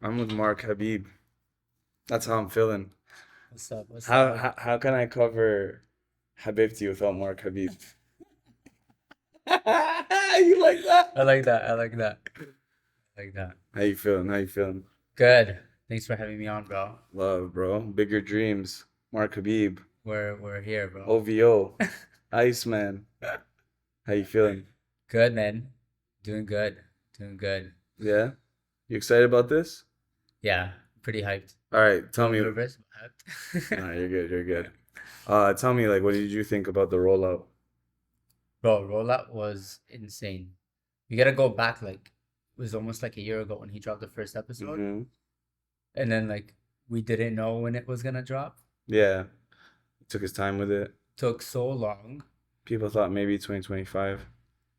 I'm with Mark Habib. That's how I'm feeling. What's up? What's How up? how, how can I cover Habibti without Mark Habib? You like that? I like that. I like that. I like that. How you feeling? How you feeling? Good. Thanks for having me on, bro. Love, bro. Bigger dreams. Mark Habib. We're here, bro. OVO. Iceman. How you feeling? Good, man. Doing good. Doing good. Yeah? You excited about this? Yeah, pretty hyped. All right, A tell little me. nervous, but hyped. Nah, you're good. You're good. Tell me, like, what did you think about the rollout? Bro, Rollout was insane. You gotta go back it was almost like a year ago when he dropped the first episode, Mm-hmm. and then we didn't know when it was gonna drop. Yeah. Took his time with it. Took so long. People thought maybe 2025.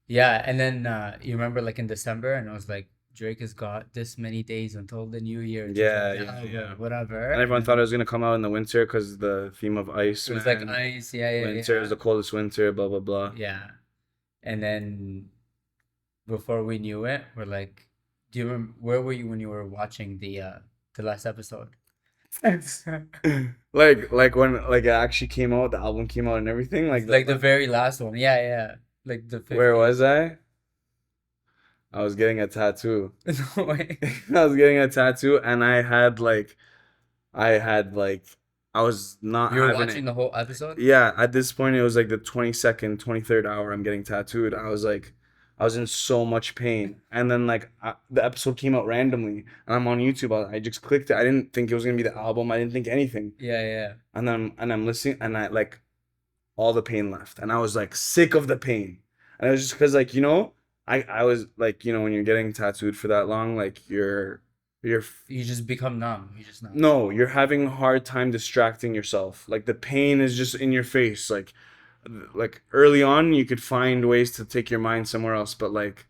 Yeah, and then you remember in December, and I was like, Drake has got this many days until the new year to drop Yeah, the yeah, yeah. album, whatever. And And everyone thought then it was gonna come out in the winter because the theme of ice, it was like man. ice, yeah, yeah, Winter is yeah, the coldest winter, blah blah blah. yeah. And then before we knew it, we're like, do you remember where were you when you were watching the last episode? Like when it actually came out, the album came out and everything. Like Like the very last one, yeah, yeah, like the where 50. was I? I was getting a tattoo. No way. I was getting a tattoo, and I had like, I was not You were having it. watching the whole episode? Yeah, at this point, it was like the 22nd, 23rd hour I'm getting tattooed. I was like, I was in so much pain. And then, the episode came out randomly, and I'm on YouTube. I just clicked it. I didn't think it was going to be the album. I didn't think anything. Yeah, yeah. And I'm listening, and all the pain left. And I was like, sick of the pain. And it was just because, I was like, when you're getting tattooed for that long, like, you're You just become numb. You just numb. no, you're having a hard time distracting yourself. Like the pain is just in your face. Like early on, you could find ways to take your mind somewhere else, but like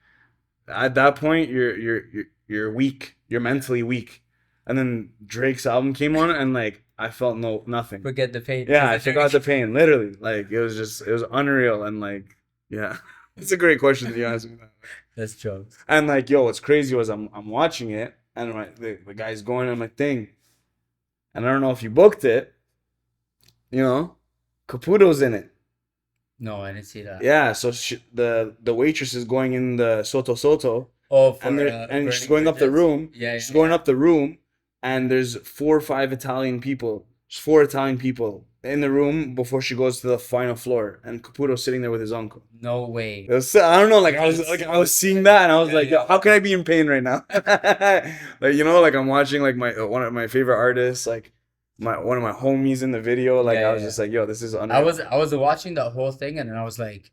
at that point, you're weak. You're mentally weak. And then Drake's album came on, and like I felt nothing. Forget the pain Yeah, because I of forgot the Drake. pain. Literally, like it was unreal, and like yeah, it's a great question you asked me that. That's jokes. And like yo, what's crazy was I'm watching it, and the guy's going on my thing, and I don't know if you booked it, you know, Caputo's in it. No, I didn't see that. Yeah, so the waitress is going in the Soto Soto, Oh, and for she's burning going up the bridges? room. Yeah, She's yeah, going yeah. up the room, and there's 4 or 5 Italian people. There's 4 Italian people in the room before she goes to the final floor, and Caputo's sitting there with his uncle. No way. I don't know, That's I was seeing that, and I was yeah, like, yo, yeah. how can I be in pain right now? Like I'm watching like my one of my favorite artists, like my one of my homies in the video. Like Yeah, I yeah, was yeah. just like, yo, this is I unreal. was I was watching the whole thing and then I was like,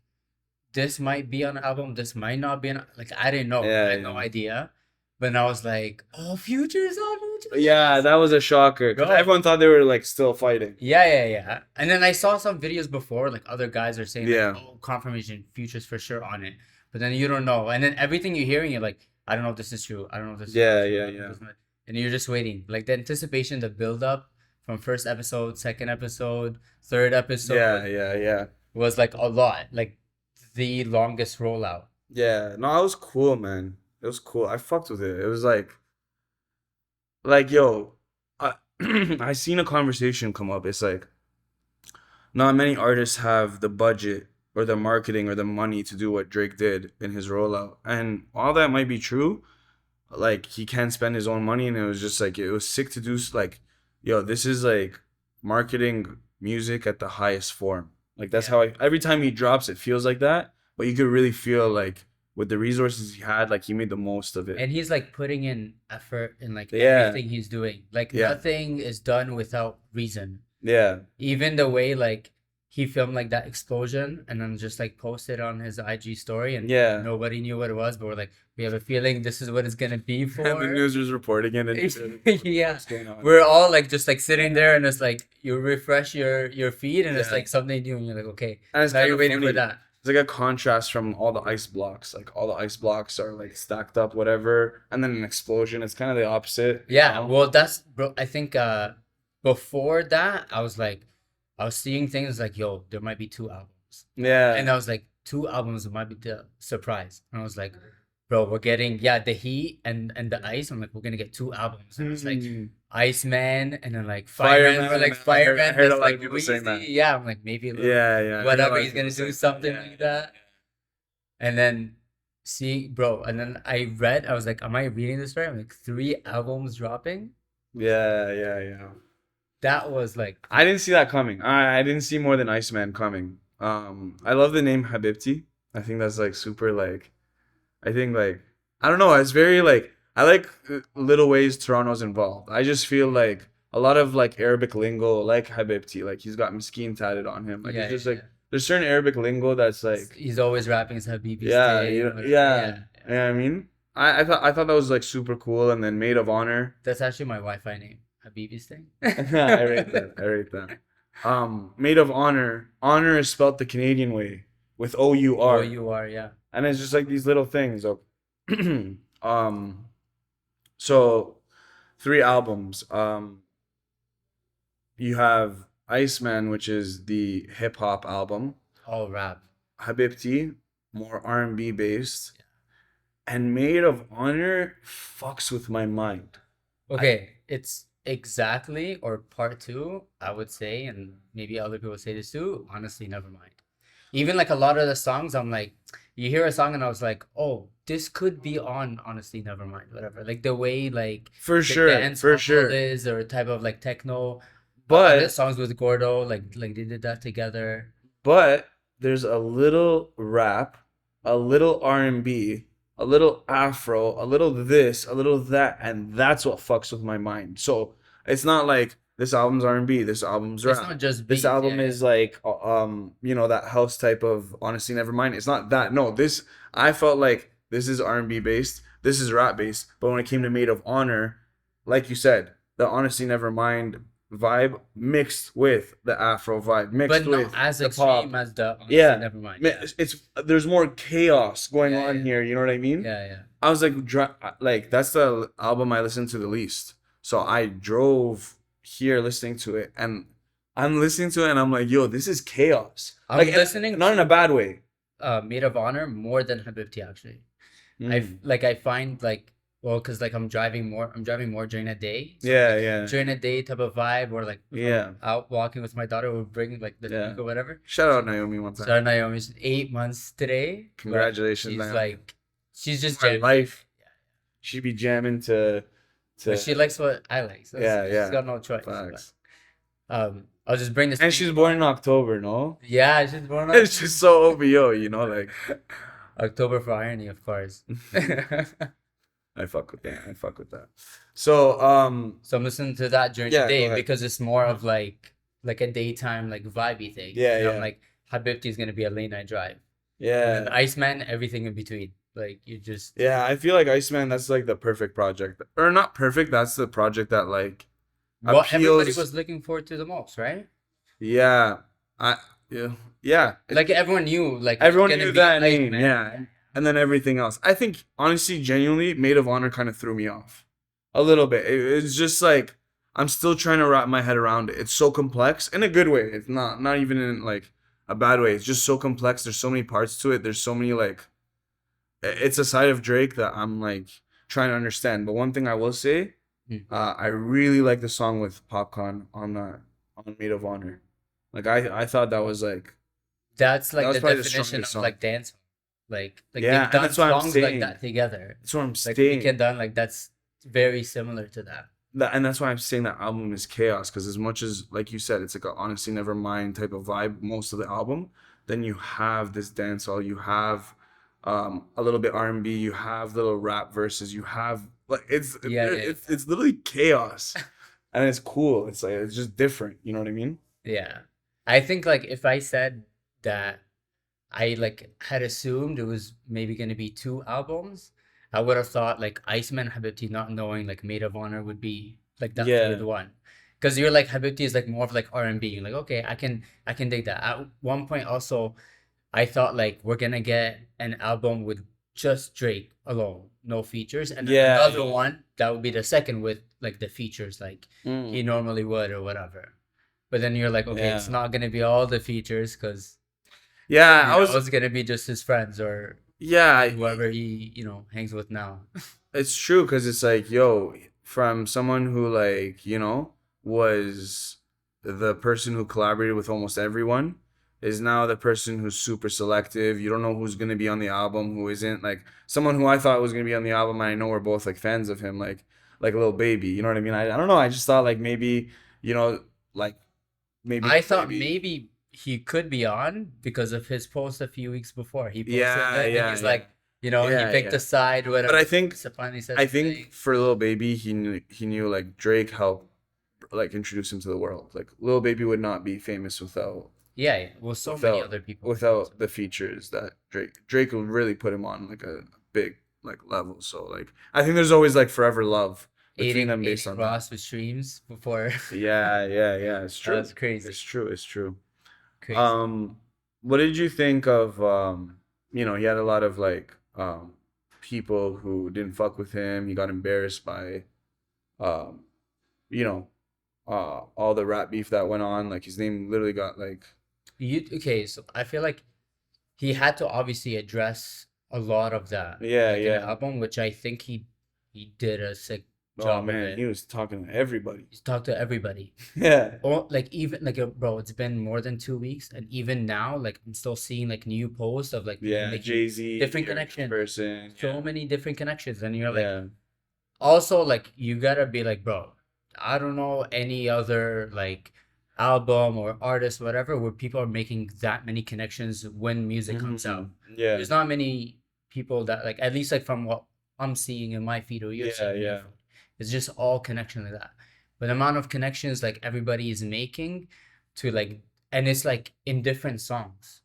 this might be on the album, this might not be on I didn't know. I Yeah, had no yeah. idea. But then I was like, oh, Future's on Future's Yeah, that was a shocker because bro. everyone thought they were like still fighting. Yeah, yeah, yeah. And then I saw some videos before, like other guys are saying Yeah, oh, confirmation, Future's for sure on it. But then you don't know. And then everything you're hearing, you're like, I don't know if this is true. I don't know if this is yeah, true. yeah, I don't know if yeah, this is not. And you're just waiting. Like the anticipation, the build up from first episode, second episode, third yeah, episode yeah, yeah, was like a lot. Like the longest rollout. yeah. No, it was cool, man. It was cool. I fucked with it. It was like yo, I I seen a conversation come up. It's like not many artists have the budget or the marketing or the money to do what Drake did in his rollout. And all that might be true. Like he can spend his own money, and it was just like it was sick to do. Like, yo, this is like marketing music at the highest form. Like that's Yeah. how every time he drops, it feels like that. But you could really feel like with the resources he had, like he made the most of it. And he's like putting in effort in like Yeah, everything he's doing. Like yeah, nothing is done without reason. yeah, Even the way he filmed like that explosion and then just like posted on his IG story and yeah. nobody knew what it was, but we're like, we have a feeling this is what it's gonna be And the for. news was reporting it, and Yeah. what's going on? We're all like just like sitting there and it's like you refresh your feed and it's Yeah, like something new and you're like, okay, and it's now kind you're of waiting for funny. that. It's like a contrast from all the ice blocks. Like all the ice blocks are like stacked up, whatever, and then an explosion. It's kind of the opposite, you Yeah, know? well that's bro I think before that I was like I was seeing things like yo, there might be two albums. Yeah, And I was like, two albums might be the surprise. And I was like, bro, we're getting the Heat and the Ice. I'm like, we're gonna get two albums. And it's like Hmm. Iceman and then like Fireman. We're Fireman. like I Fireman. heard a That's lot of like people saying that. Weezy. Yeah, I'm like maybe a little Yeah, yeah. I heard a whatever. lot of He's gonna people do saying that. something Yeah, like that. And then see, bro, and then I was like, am I reading this right? I'm like, three albums dropping. yeah, yeah, yeah. That was like, I didn't see that coming. I didn't see more than Iceman coming. I love the name Habibti. I think that's like super like. I think like I don't know. It's very like I like little ways Toronto's involved. I just feel like a lot of like Arabic lingo, like Habibti, like he's got Miskeen tatted on him. Like yeah, it's yeah, just yeah. like there's certain Arabic lingo that's like He's always rapping his Habibi's yeah, thing, whatever. yeah, Yeah, yeah. yeah. I mean, I thought that was like super cool. And then Maid of Honor. That's actually my Wi-Fi name, Habibi's thing. I rate that. I rate that. Maid of Honor. Honor is spelled the Canadian way with Oh, O-U-R. you are, yeah. And it's just like these little things. Um, so three albums. You have Iceman, which is the hip hop album. All rap. Habibti, more R&B based. And Maid of Honor fucks with my mind. Okay, it's exactly or part two, I would say, and maybe other people say this too. Honestly, never mind. Even like a lot of the songs, I'm like, you hear a song and I was like, oh, this could be on Honestly Nevermind, whatever. Like the way like For the sure, dance for hall sure. is or type of like techno. Other But songs with Gordo, like they did that together. but there's a little rap, a little R&B, a little Afro, a little this, a little that, and that's what fucks with my mind. So it's not like this album's R&B, this album's It's rap. not just This beats, album yeah, yeah. is like that house type of Honestly Nevermind. It's not that. No, this I felt like this is R&B based, this is rap based, but when it came to Maid of Honor, like you said, the Honestly Nevermind vibe mixed with the Afro vibe, mixed But not with as the pop. extreme as the Honestly Yeah, Nevermind. Yeah, it's there's more chaos going yeah, on yeah, here. You know what I mean? yeah, yeah. I was like, like that's the album I listened to the least. So I drove here listening to it, and I'm listening to it, and I'm like, yo, this is chaos. I'm Like, listening not in a to bad way. Maid of Honor more than Habibti actually. Mm. I find like well because like I'm driving more during the day. So Yeah, like yeah, during the day type of vibe or like if yeah, I'm out walking with my daughter we'll bring like the yeah. drink or whatever. Shout out Naomi one time. So Naomi's 8 months today. But Congratulations, she's Naomi. like she's just My jamming. life. She'd be jamming to But she likes what I like. So yeah, she's yeah. got no choice. Facts. But, I'll just bring this And she's born in October, no? yeah, she's born on It's just so OVO, like. October for irony, of course. I fuck with that. I fuck with that. So, So I'm listening to that during Yeah, the go day ahead. because it's more of like a daytime like vibey thing. Yeah, And I'm yeah. like Habibti is gonna be a late night drive. And yeah, Iceman, everything in between. Like you just yeah. I feel like Iceman, that's like the perfect project, or not perfect. That's the project that like what everybody appeals. was looking forward to the most, right? Yeah, I yeah yeah. Like everyone knew like it was Everyone gonna knew be that name, Iceman. yeah, and then everything else. I think honestly, genuinely, Maid of Honor kind of threw me off a little bit. It's just like I'm still trying to wrap my head around it. It's so complex in a good way. It's not even in like a bad way. It's just so complex. There's so many parts to it. There's so many like it's a side of Drake that I'm like trying to understand. But one thing I will say, Hmm. I really like the song with Popcorn on Maid of Honor. Like I thought that was like That's that like was the probably the definition strongest of song. like dance. Like Yeah, they've and done that's what I'm songs like saying. that together. That's what I'm Like saying. Weekend Done, like that's very similar to that. And that's why I'm saying that album is chaos. Because as much as, like you said, it's like a honestly never mind type of vibe most of the album. Then you have this dancehall. You have a little bit R&B. You have little rap verses. You have like Yeah, yeah. it's literally chaos, and it's cool. It's like it's just different. You know what I mean? Yeah. I think like if I said that I like had assumed it was maybe gonna be two albums, I would have thought like Iceman and Habibti not knowing like Maid of Honor would be like that Yeah. third one. Because you're like Habibti is like more of like R&B. You're like, okay, I can dig that. At one point also I thought like we're gonna get an album with just Drake alone, no features, and then Yeah. another one that would be the second with like the features like Mm. he normally would or whatever. But then you're like, okay, it's Yeah. not gonna be all the features because Yeah, I was it's gonna be just his friends or Yeah, whoever he, hangs with now. it's true because it's like, yo, from someone who like, was the person who collaborated with almost everyone is now the person who's super selective. You don't know who's gonna be on the album, who isn't. Like someone who I thought was gonna be on the album, and I know we're both like fans of him, like a little baby. You know what I mean? I don't know. I just thought like maybe, you know, like maybe I thought maybe maybe he could be on because of his post a few weeks before. He posted yeah, it and yeah, he's yeah. like, he Yeah, picked yeah. a side, But whatever. I think So finally said I something. think for Lil Baby, he knew like Drake helped like introduce him to the world. Like Lil Baby would not be famous Yeah, yeah. Well, so many without other people. without the features that Drake will really put him on like a big like level. So like I think there's always like forever love between Aiding them based aiding on that. Ross with streams before. Yeah, yeah, yeah. It's That true. was crazy. It's true. It's true. Crazy. Um, what did you think of he had a lot of like people who didn't fuck with him. He got embarrassed by um you know all the rap beef that went on. Like his name literally got like Okay, so I feel like he had to obviously address a lot of that, yeah, like in the yeah. album, which I think he did a sick Oh job of man, it. he was talking to everybody. He's talked to everybody. Yeah. Or like even like bro, it's been more than 2 weeks, and even now, like I'm still seeing like new posts of like people Yeah, making Jay-Z, different you're this connections, person. so Yeah. many different connections, and you're like, Yeah. also like you gotta be like, bro, I don't know any other like album or artist, whatever, where people are making that many connections when music comes Hmm. out. Yeah. There's not many people that like, at least like from what I'm seeing in my feed or you're Yeah, seeing in your yeah. feed, it's just all connection like that. But the amount of connections like everybody is making to like, and it's like in different songs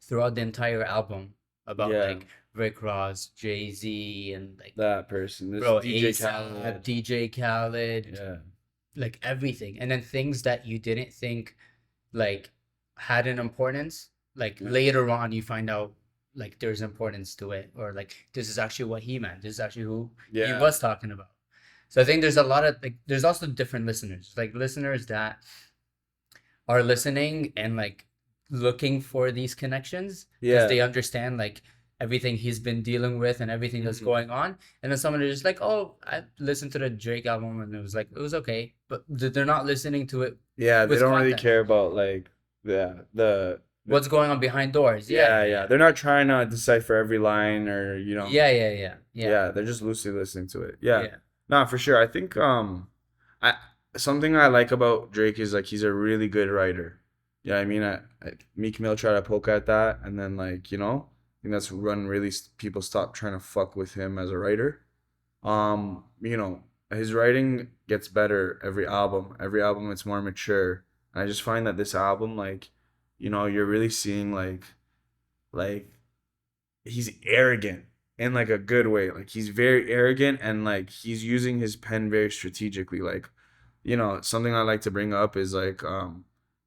throughout the entire album about Yeah. like Rick Ross, Jay-Z, and like That person. This bro, DJ ASAP, Khaled. DJ Khaled, Yeah. like everything. And then things that you didn't think like had an importance, like Yeah. later on you find out like there's importance to it, or like this is actually what he meant. This is actually who he Yeah. was talking about. So I think there's a lot of like there's also different listeners, like listeners that are listening and like looking for these connections because Yeah. they understand like everything he's been dealing with and everything that's Hmm. going on. And then someone is just like, oh, I listened to the Drake album and it was okay. But they're not listening to it Yeah, they with don't really context. care about like the What's going on behind doors. Yeah, yeah, yeah, yeah. yeah. They're not trying to decipher every line or Yeah, yeah, yeah. Yeah. yeah, they're just loosely listening to it. Yeah. Yeah. No, for sure. I think I something I like about Drake is like he's a really good writer. Yeah, I mean, Meek Mill tried to poke at that, and then like I think that's when really people stop trying to fuck with him as a writer. His writing gets better every album. Every album it's more mature. And I just find that this album, like, you're really seeing like he's arrogant in like a good way. Like he's very arrogant and like he's using his pen very strategically. Like, something I like to bring up is like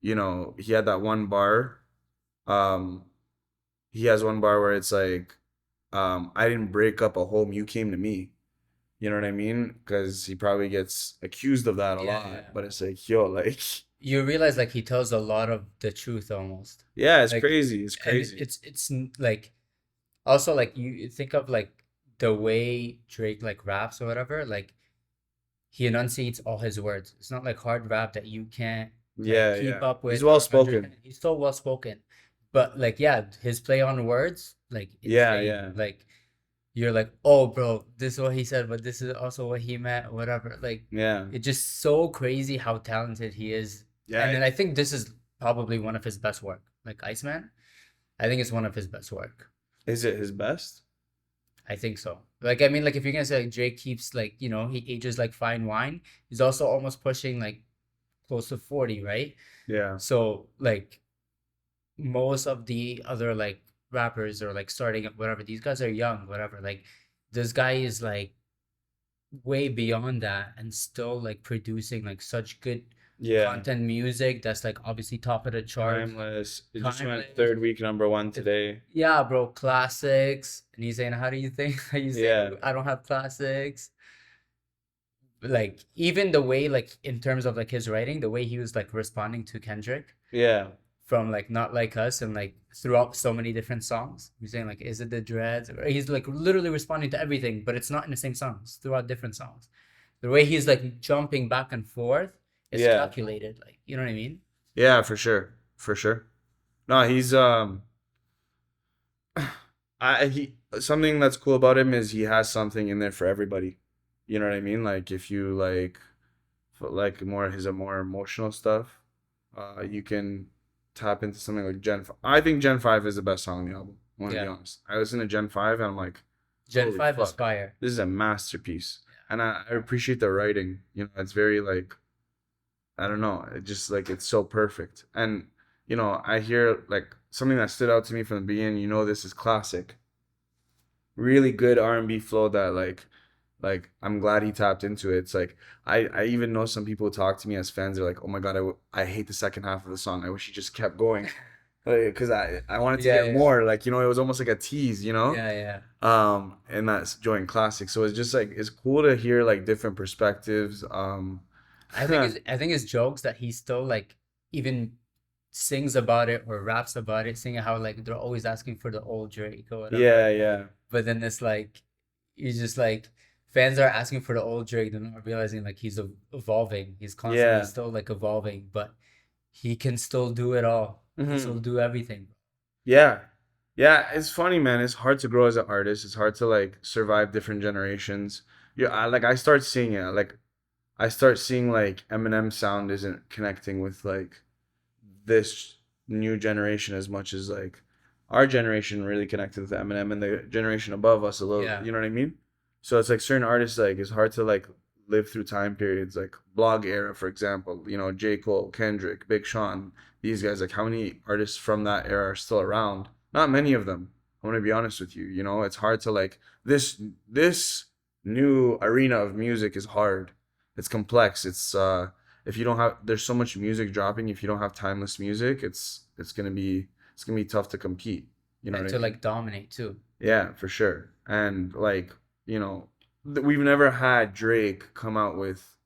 he had that one bar. Um he has one bar where it's like, I didn't break up a home, you came to me. You know what I mean? Because he probably gets accused of that a Yeah, yeah. lot. But it's like, yo, like, You realize like he tells a lot of the truth almost. yeah, it's Like, crazy. It's and crazy. like also like you think of like the way Drake like raps or whatever, like he enunciates all his words. It's not like hard rap that you can't like Yeah, keep yeah. up He's with well or spoken. understand. He's so well spoken. But like yeah, his play on words, like Yeah, insane. yeah. Like you're like, oh bro, this is what he said, but this is also what he meant, whatever. Like Yeah. it's just so crazy how talented he is. And Yeah. then I think this is probably one of his best work. Like Iceman, I think it's one of his best work. Is it his best? I think so. Like I mean, like if you're gonna say like Drake keeps like he ages like fine wine, he's also almost pushing like close to 40, right? Yeah. So like most of the other like rappers or like starting up whatever, these guys are young, whatever. Like this guy is like way beyond that and still like producing like such good Yeah. content music that's like obviously top of the charts. Timeless. It just went Timeless. third week number one today. Yeah, bro, classics. And he's saying, how do you think? How you say Yeah. I don't have classics? Like even the way like in terms of like his writing, the way he was like responding to Kendrick, Yeah. from like Not Like Us and like throughout so many different songs. He's saying like, is it the dreads? Or he's like literally responding to everything, but it's not in the same songs throughout different songs. The way he's like jumping back and forth is Yeah. calculated. Like, you know what I mean? Yeah, for sure. For sure. No, he's I he something that's cool about him is he has something in there for everybody. You know what I mean? Like if you like more his more emotional stuff, you can tap into something like Gen 5. I think Gen 5 is the best song on the album. I want to be Yeah. honest. I listen to Gen 5 and I'm like, Gen holy 5 is fuck. fire. This is a masterpiece. And I appreciate the writing. You know, it's very like I don't know. It just like it's so perfect. And you know, I hear like something that stood out to me from the beginning. You know, this is classic. Really good R&B flow that like I'm glad he tapped into it. It's like I even know some people talk to me as fans. They're like, oh my god, I hate the second half of the song. I wish he just kept going, because I wanted to Yeah, hear yeah. more. Like you know, it was almost like a tease. You know, Yeah, yeah. and that's joint classic. So it's just like it's cool to hear like different perspectives. I think his jokes that he still like even sings about it or raps about it, singing how like they're always asking for the old Drake or whatever. Yeah, yeah, But then it's like you just like fans are asking for the old Drake, they're not realizing like he's evolving. He's constantly yeah. still like evolving, but he can still do it all. He can still Hmm. do everything. Yeah. Yeah, it's funny, man. It's hard to grow as an artist. It's hard to like survive different generations. Yeah, I start seeing it. Like I start seeing like Eminem sound isn't connecting with like this new generation as much as like our generation really connected with Eminem and the generation above us a little, Yeah. you know what I mean? So it's like certain artists like it's hard to like live through time periods like blog era, for example, you know, J. Cole, Kendrick, Big Sean, these guys, like how many artists from that era are still around? Not many of them. I'm gonna be honest with you. You know, it's hard to like this new arena of music is hard. It's complex. It's if you don't have there's so much music dropping, if you don't have timeless music, it's gonna be tough to compete. You know And what I to mean? like dominate too. Yeah, for sure. And like, you know, we've never had Drake come out with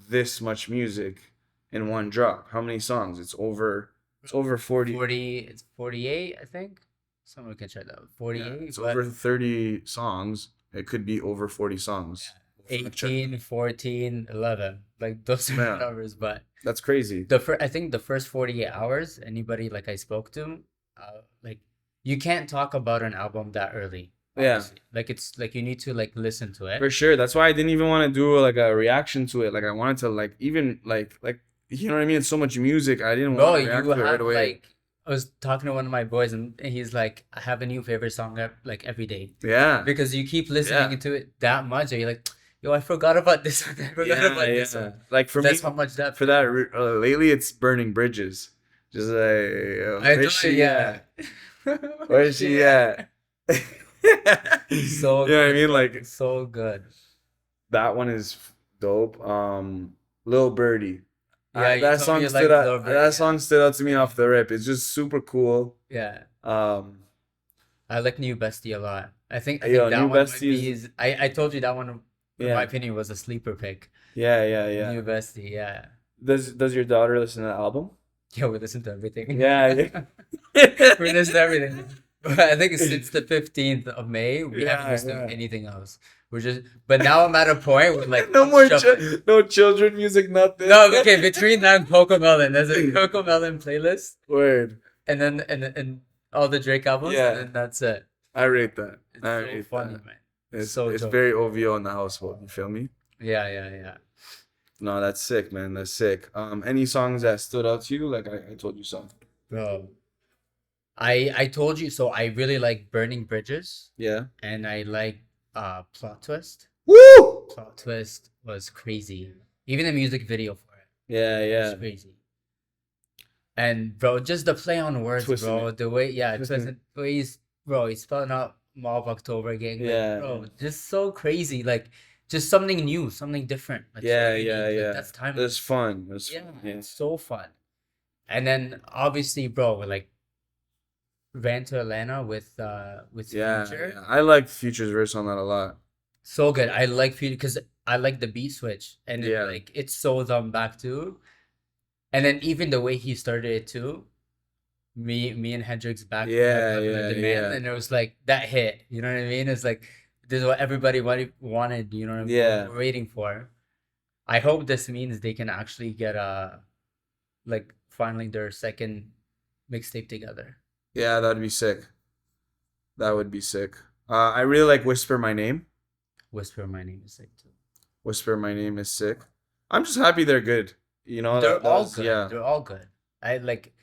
this much music in one drop. How many songs? It's over 40. 40, it's 48, I think. Someone can check that out. Yeah, 48, it's but over 30 songs. It could be over 40 yeah, songs. We'll fact check that. 18, 14, 11. Like those are the Man, numbers, but that's crazy. I think the first 48 hours, anybody like I spoke to, like you can't talk about an album that early, Yeah. obviously. Like it's like you need to like listen to it. For sure. That's why I didn't even want to do like a reaction to it. Like I wanted to like even like you know what I mean? It's so much music. I didn't want Bro, to react you to it right have away. like I was talking to one of my boys and he's like, I have a new favorite song like every day. Yeah. Because you keep listening Yeah. into it that much, and you're like, yo, I forgot about this one. I forgot Yeah, about this yeah. one. Like for me, That's how much that for feels. that lately, it's burning bridges. Just like, I where's told you, she yeah. at? Where's she at? You So know what I good, mean? bro. Like So good. that one is dope. Lil Birdie. Yeah, you That told me song you stood like out. Lil Birdie. That Yeah. song stood out to me Yeah. off the rip. It's just super cool. Yeah. Um, I like New Bestie a lot. I think yo, that New one might be Besties. his I told you that one in my Yeah, opinion was a sleeper pick. yeah, yeah, yeah. New Bestie, yeah. Does your daughter listen to the album? Yeah, we listen to everything. Yeah, We yeah. listen to everything. But I think since the 15th of May, we haven't Yeah, listened to yeah. anything else. We're just, but now I'm at a point where like, No I'm more shuffling. no children music, nothing. No, okay, between that and Coco Melon, there's a Coco Melon playlist, Word. and then and all the Drake albums, and Yeah, then that's it. I rate that. It's I so rate funny, that. man. It's So it's dope. very OVO in the household. You feel me? Yeah, yeah, yeah. No, that's sick, man. That's sick. Any songs that stood out to you? Like I told you something. Bro, I told you so. I really like Burning Bridges, Yeah. and I like Plot Twist. Woo! Plot Twist was crazy. Even the music video for it Yeah, was yeah. crazy. And bro, just the play on words, Twisting bro. it. The way, yeah, Twisting it. the way he's spelling out Mall of October gang, like, Yeah, bro, yeah. just so crazy. Like, just something new, something different, like so Yeah, unique. yeah, Like yeah. that's It was timeless. fun. It was Yeah, fun. Yeah. it's so fun. And then obviously, bro, like Ran to Atlanta with Yeah, Future. yeah. I liked Future's verse on that a lot. So good. I like Future because I like the beat switch and it, Yeah. like it's so them back too. And then even the way he started it too. me and Hendrix back when Yeah, Popular yeah, Demand, yeah, and it was like that hit. You know what I mean? It's like this is what everybody wanted. You know what I mean? yeah, We're waiting for. I hope this means they can actually get like finally their second mixtape together. yeah. That'd be sick. That would be sick. I really like Whisper My Name. Whisper My Name is sick too. Whisper My Name is sick. I'm just happy they're good. You know, They're that all was, good. yeah. They're all good. I like,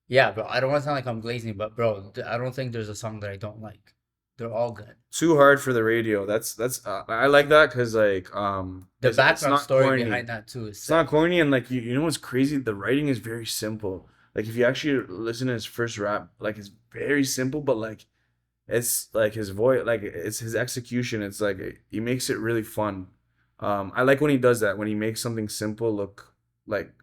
yeah, bro. I don't want to sound like I'm glazing, but bro, I don't think there's a song that I don't like. They're all good. Too hard for the radio. That's I like that because like The it's background not story corny. behind that too is It's not sick. corny, and like you know what's crazy? The writing is very simple. Like if you actually listen to his first rap, like it's very simple, but like it's like his voice, like it's his execution. It's like he makes it really fun. I like when he does that, when he makes something simple look like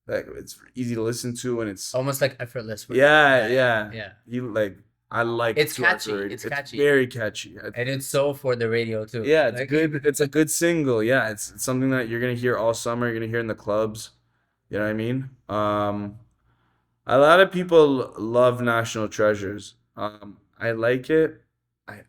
like it's easy to listen to, and it's Almost like effortless. yeah, Yeah, yeah, yeah. yeah. He like I like It's Too Hard catchy. for Radio. It's It's catchy, very catchy. and it's so for the radio too. Yeah, it's Like, good. It's a good single. Yeah, it's something that you're gonna hear all summer. You're gonna hear in the clubs. You know what I mean? A lot of people love National Treasures. I like it.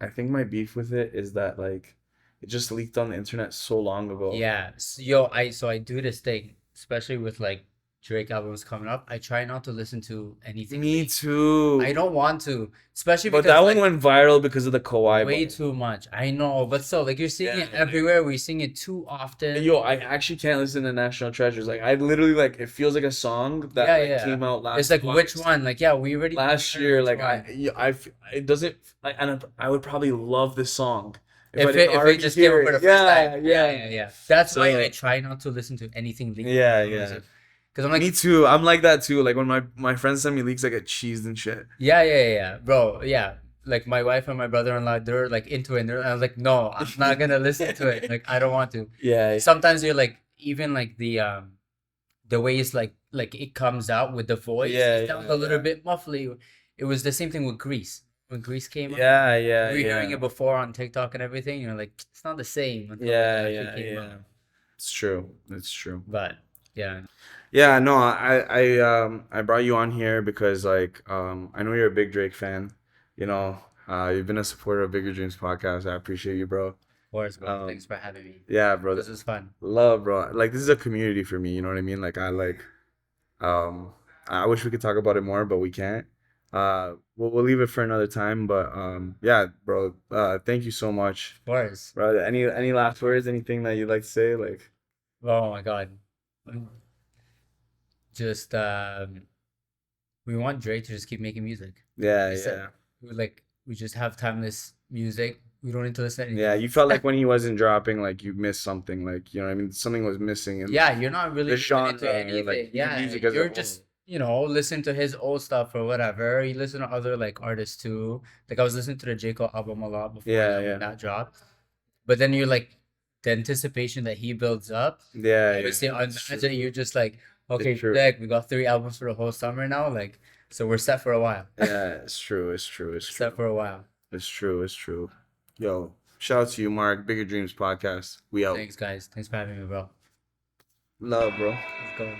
I think my beef with it is that like it just leaked on the internet so long ago. yeah, yo, I do this thing, especially with like Drake albums coming up. I try not to listen to anything Me leaked. I too. don't want to, especially But because that one like went viral because of the Kawhi way ball. too much. I know, but still, like you're seeing Yeah. it everywhere. We're seeing it too often. Yo, I actually can't listen to National Treasures. Like I literally like it feels like a song that Yeah, like yeah. came out It's last like which August. one? Like, yeah, we already Last heard year. which Like one. it doesn't like, and I would probably love this song if I If didn't it already just came hear up for it. the first Yeah, time. yeah. Yeah. That's why So I try not to listen to anything leaked. yeah, yeah. Because I'm Me like, too. I'm like that too. Like when my friends send me leaks, I get cheesed and shit. yeah, bro, yeah. Like my wife and my brother-in-law, they're like into it. And I was like, no, I'm not gonna listen to it. Like I don't want to. Yeah, Sometimes you're like, even like the way it's like it comes out with the voice, yeah, it sounds yeah, a little yeah. bit muffly. It was the same thing with Grease. When Grease came out, Yeah, yeah, we were hearing yeah. it before on TikTok and everything. You're like, it's not the same until like, it Yeah, actually yeah, came yeah. out. It's true. It's true. But yeah, Yeah, no, I brought you on here because like I know you're a big Drake fan. You know, you've been a supporter of Bigger Dreams podcast. I appreciate you, bro. of course, bro. Um, Thanks for having me. yeah, bro. This was fun. Love, bro. Like this is a community for me. You know what I mean? Like I like I wish we could talk about it more, but we can't. We'll leave it for another time. But yeah, bro. Thank you so much, Of course. bro. Any last words? Anything that you'd like to say? Like, Oh my God. Just we want Drake to just keep making music. yeah, We said yeah, we just have timeless music. We don't need to listen to yeah. anything You else. felt like when he wasn't dropping, like you missed something. Like you know what I mean? Something was missing in Yeah, you're not really the listening to genre, or anything. like Yeah, music as a you're whole. just listen to his old stuff or whatever. You listen to other like artists too. Like I was listening to the J. Cole album a lot before Yeah, when yeah, that dropped. But then you're like the anticipation that he builds up. yeah, yeah. Obviously, on It's Magic, true. you're just like, okay, It's true. sick. We got 3 albums for the whole summer now. Like, so we're set for a while. Yeah, it's true. It's true. It's Set true. for a while. It's true. It's true. Yo, shout out to you, Mark. Bigger Dreams podcast. We out. Thanks, guys. Thanks for having me, bro. Love, bro. Let's go.